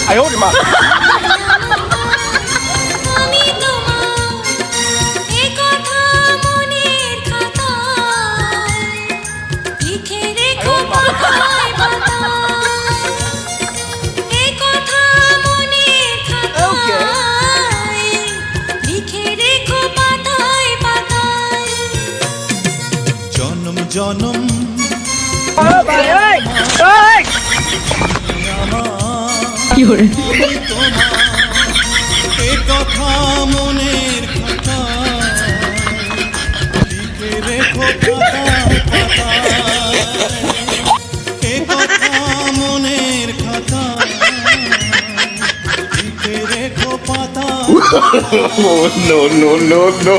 哎呦我的妈！ জনম জনম ভাই এই এই কি হরে এ কথা মনের খাতায় লিখে রেখো খাতায় খাতায় এ কথা মনের খাতায় লিখে রেখো পাতায় Oh, no, no, no, no.